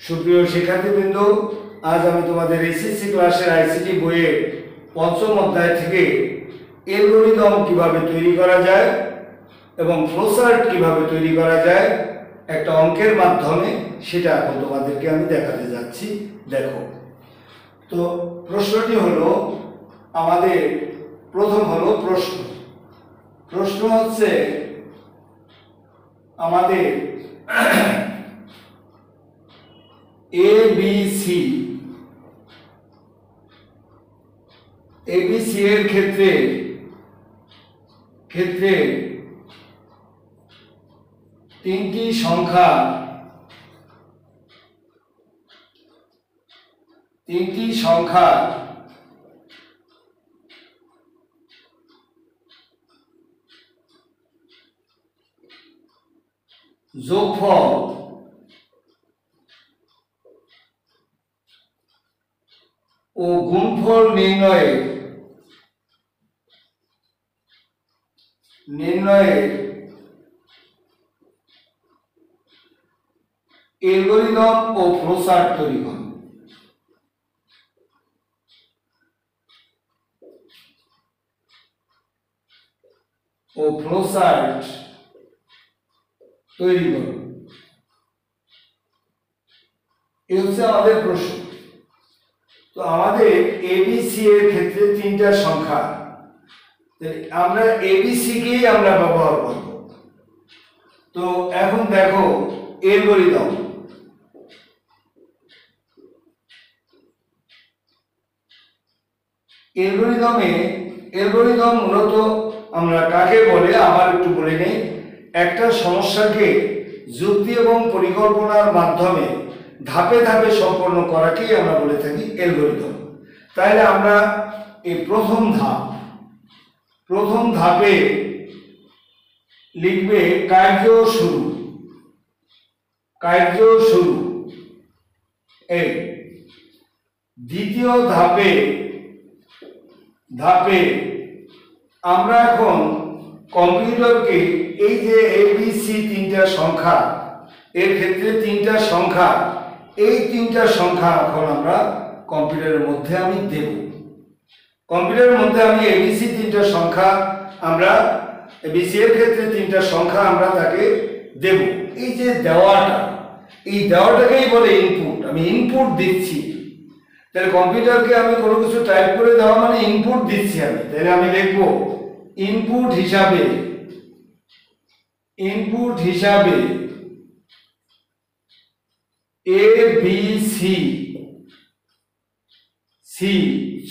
সুপ্রিয় শিক্ষার্থীবৃন্দ, আজ আমি তোমাদের এসএসসি ক্লাসের আইসিটি বইয়ের পঞ্চম অধ্যায় থেকে অ্যালগরিদম কিভাবে তৈরি করা যায় এবং ফ্লোচার্ট কিভাবে তৈরি করা যায় একটা অঙ্কের মাধ্যমে সেটা এখন তোমাদেরকে আমি দেখাতে যাচ্ছি। দেখো, তো প্রশ্নটি হলো, আমাদের প্রথম হলো প্রশ্ন হচ্ছে আমাদের এবিসি এর ক্ষেত্রে তিনটি সংখ্যা যোগফল ও গুণফল নির্ণয়ের অ্যালগরিদম ও ফ্লোচার্ট তৈরি করুন। এই হচ্ছে আমাদের প্রশ্ন। তো আমাদের এবিসি এর ক্ষেত্রে তিনটা সংখ্যা, আমরা এবিসি কেই আমরা ব্যবহার করব। তো এখন দেখো, অ্যালগরিদম মূলত আমরা কাকে বলে আবার একটু বলে নেই। একটা সমস্যাকে যুক্তি এবং পরিকল্পনার মাধ্যমে ধাপে ধাপে সম্পন্ন করাকেই আমরা বলে থাকি অ্যালগরিদম। তাহলে আমরা এই প্রথম ধাপে লিখবে কার্য শুরু। এই দ্বিতীয় ধাপে আমরা এখন কম্পিউটারকে এই যে এবিসি তিনটা সংখ্যা, এর ক্ষেত্রে তিনটা সংখ্যা, এই তিনটা সংখ্যা এখন আমরা কম্পিউটারের মধ্যে আমি দেব। কম্পিউটারের মধ্যে আমি এবিসি তিনটা সংখ্যা, আমরা এবিসি এর ক্ষেত্রে তিনটা সংখ্যা আমরা তাকে দেব। এই যে দেওয়াটাকেই বলে ইনপুট। আমি ইনপুট দিচ্ছি। তাহলে কম্পিউটারকে আমি কোনো কিছু টাইপ করে দেওয়া মানে ইনপুট দিচ্ছি আমি। তাহলে আমি লিখব ইনপুট হিসাবে এবিসি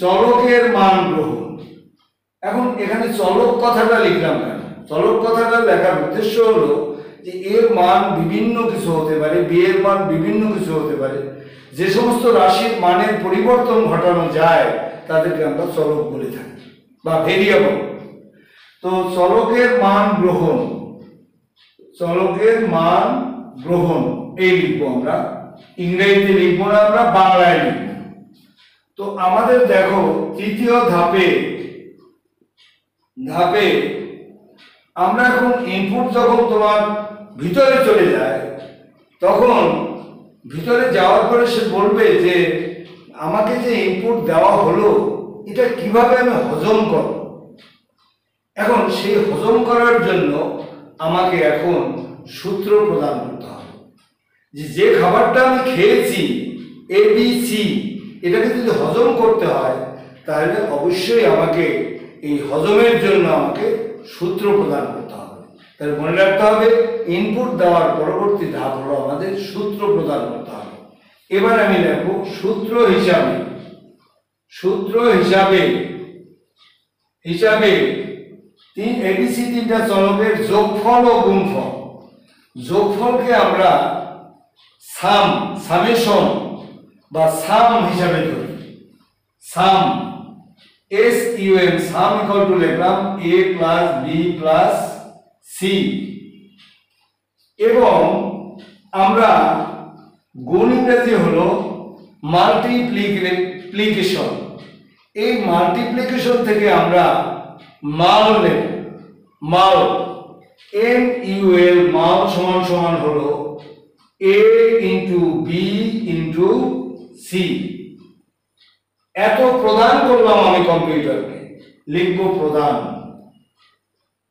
চলকের মান গ্রহণ। এখন এখানে চলক কথাটা লিখলাম কেন? চলক কথাটা লেখার উদ্দেশ্য হলো যে এর মান বিভিন্ন কিছু হতে পারে, বি এর মান বিভিন্ন কিছু হতে পারে। যে সমস্ত রাশির মানের পরিবর্তন ঘটানো যায় তাদেরকে আমরা চলক বলে থাকি বা ভেরিয়েবল। তো চলকের মান গ্রহণ এই লিখবো আমরা, ইংরেজিতে লিখবো না, আমরা বাংলায় লিখবো। তো আমাদের দেখো, তৃতীয় ধাপে আমরা এখন ইনপুট যখন তোমার ভিতরে চলে যায়, তখন ভিতরে যাওয়ার পরে সে বলবে যে আমাকে যে ইনপুট দেওয়া হলো এটা কিভাবে আমি হজম করব। এখন সেই হজম করার জন্য আমাকে এখন সূত্র প্রদান করতে হবে যে খাবারটা আমি খেয়েছি এবিসি, এটাকে যদি হজম করতে হয় তাহলে অবশ্যই আমাকে এই হজমের জন্য আমাকে সূত্র প্রদান করতে হবে। তাহলে মনে রাখতে হবে, ইনপুট দেওয়ার পরবর্তী ধাপ হলো আমাদের সূত্র প্রদান করতে হবে। এবার আমি লিখব সূত্র হিসাবে এবিসি তিনটা চলকের যোগফল ও গুণফল। যোগফলকে আমরা সামেশন বা সাম হিসাবে ধরি। সাম ইকুয়াল টু লিখলাম a plus B plus C. এবং আমরা গুণ ইংরেজি হলো মাল্টিপ্লিকেশন। এই মাল্টিপ্লিকেশন থেকে আমরা মাল নেব। মাল সমান হলো a into B into C. এত প্রদান করলাম আমি কম্পিউটারকে, লিখব প্রদান,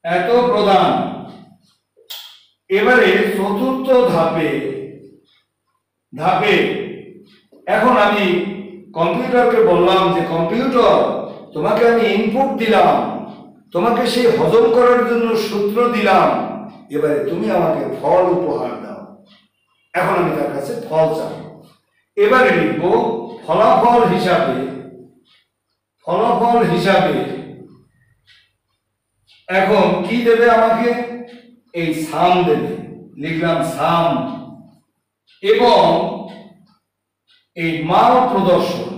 এত প্রদান। এবারে চতুর্থ ধাপে এখন আমি কম্পিউটারকে বললাম যে কম্পিউটার, তোমাকে আমি ইনপুট দিলাম, তোমাকে সেই হজম করার জন্য সূত্র দিলাম, এবারে তুমি আমাকে ফল উপহার দাও। এখন আমি তার কাছে ফল চাই। এবারে লিখব ফলাফল হিসাবে এখন কি দেবে আমাকে? এই সাম দেবে, লিখলাম সাম। এবং এই মাল প্রদর্শন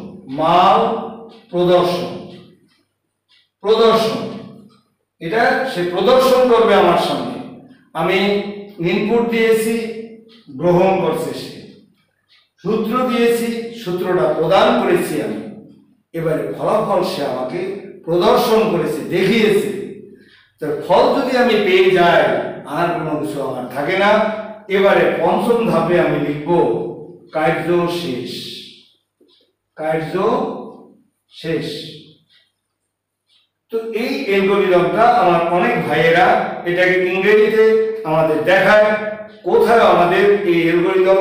এটা সে প্রদর্শন করবে আমার সামনে। আমি ইনপুট দিয়েছি, গ্রহণ করছে সে। সূত্র দিয়েছি, সূত্রটা প্রদান করেছি আমি। এবারে ফলাফল সে আমাকে প্রদর্শন করেছে, দেখিয়েছে। তো ফল যদি আমি পেয়ে যাই, আর কোনো কিছু আমার থাকে না। এবারে পঞ্চম ধাপে আমি লিখব কার্য শেষ। তো এই অ্যালগরিদমটা আমার অনেক ভাইয়েরা এটাকে ইংরেজিতে আমাদের দেখায়। কোথায় আমাদের এই অ্যালগরিদম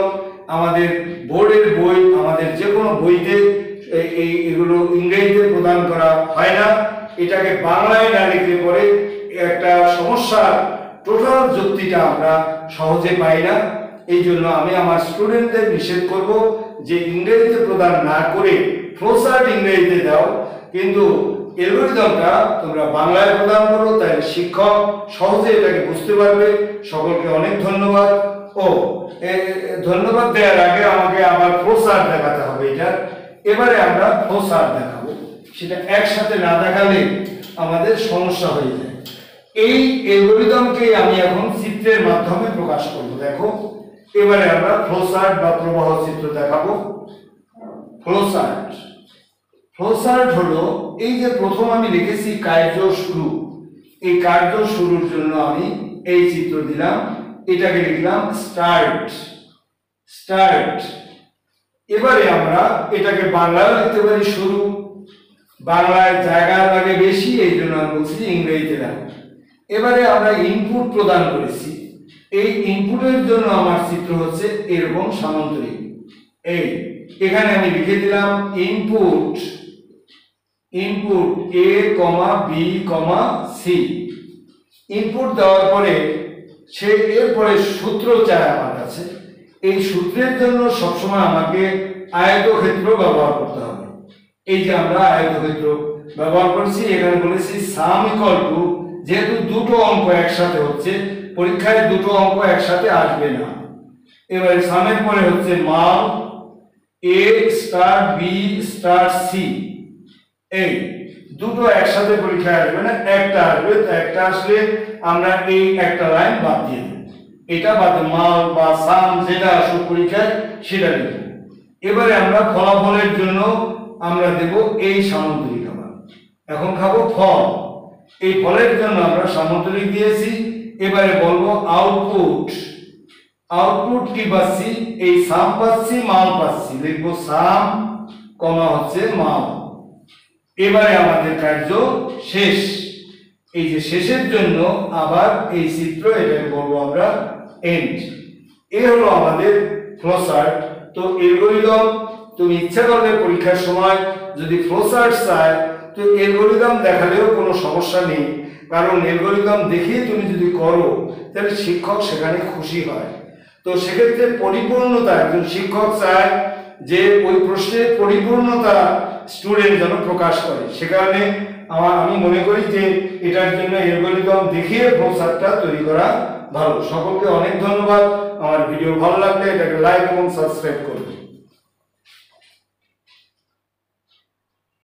আমাদের বোর্ডের বই, আমাদের যে কোনো বইতে এগুলো ইংরেজিতে প্রদান করা হয় না। এটাকে বাংলায় না লিখলে পরে একটা সমস্যা, টোটাল যুক্তিটা আমরা সহজে পাই না। এই জন্য আমি আমার স্টুডেন্টদের নিষেধ করব যে ইংরেজিতে প্রদান না করে ফ্লোচার্ট ইংরেজিতে দাও, কিন্তু অ্যালগরিদমটা তোমরা বাংলায় প্রদান করো, তাই শিক্ষক সহজে এটাকে বুঝতে পারবে। সকলকে অনেক ধন্যবাদ। ধন্যবাদ দেওয়ার আগে আমাকে আবার ফ্লোচার্ট দেখাতে হবে এটা। এবারে আমরা ফ্লোচার্ট দেখাবো, সেটা একসাথে না দেখালে আমাদের সমস্যা হয়ে যায়। এই অ্যালগরিদমকে আমি এখন চিত্রের মাধ্যমে প্রকাশ করব। দেখো, এবারে আমরা ফ্লোচার্ট বা প্রবাহ চিত্র দেখাবো। ফ্লোচার্ট হলো এই যে প্রথম আমি লিখেছি কার্য শুরু, এই কার্য শুরুর জন্য আমি এই চিত্র দিলাম, এটাকে লিখলাম স্টার্ট। এবারে আমরা এটাকে বাংলায় লিখতে পারি শুরু, বাংলায় জায়গা লাগে বেশি, এই জন্য আমি বলছি ইংরেজিতে দাও। এবারে আমরা ইনপুট প্রদান করেছি, এই ইনপুটের জন্য আমার চিত্র হচ্ছে এরকম সামান্তরিক। এখানে আমি লিখে দিলাম input a, b, c। Input দেওয়ার পরে সে এরপরে সূত্র চায় আমার কাছে। এই সূত্রের জন্য সবসময় আমাকে আয়তক্ষেত্র ব্যবহার করতে হবে। এই যে আমরা আয়তক্ষেত্র ব্যবহার করছি, এখানে বলেছি সাম ইকুয়াল টু, যেহেতু দুটো অঙ্ক একসাথে হচ্ছে, পরীক্ষায় দুটো অঙ্ক একসাথে আসবে না। এবারে সামের পরে হচ্ছে মান a star b star c, এই দুটো একসাথে পরীক্ষায় আসবে না, একটা আসবে। তো একটা আসলে আমরা এই একটা লাইন বাদ দিয়ে দেব, এটা বাদ, মান বা সাম যেটা আসবে পরীক্ষায় সেটা দেব। এবারে আমরা ফলাফলের জন্য আমরা দেব এই সামান্তরিক। আবার এখন খাবো ফল, এই ফলের জন্য আমরা সামান্তরিক দিয়েছি। এবারে বলবো আউটপুট কি পাচ্ছি? এই সাম পাচ্ছি, মান পাচ্ছি, লিখবো সাম কমা হচ্ছে মান। এবারে আমাদের কার্য শেষ। এই যে শেষের জন্য আবার এই চিত্র, এটাকে বলবো আমরা এন্ড। এই হলো আমাদের ফ্লোচার্ট। তো অ্যালগরিদম তুমি ইচ্ছা করলে পরীক্ষার সময় যদি ফ্লোচার্ট চায়, তো অ্যালগরিদম দেখালেও কোনো সমস্যা নেই, কারণ অ্যালগরিদম দেখিয়ে তুমি যদি করো তাহলে শিক্ষক সেখানে খুশি হয়। তো সেক্ষেত্রে পরিপূর্ণতা, একজন শিক্ষক চায় যে ওই প্রশ্নের পরিপূর্ণতা স্টুডেন্ট যেন প্রকাশ করে। সে কারণে আমি মনে করি যে এটার জন্য অ্যালগরিদম দেখিয়ে ফ্লোচার্টটা তৈরি করা ভালো। সকলকে অনেক ধন্যবাদ। আমার ভিডিও ভালো লাগলে এটাকে লাইক এবং সাবস্ক্রাইব করুন।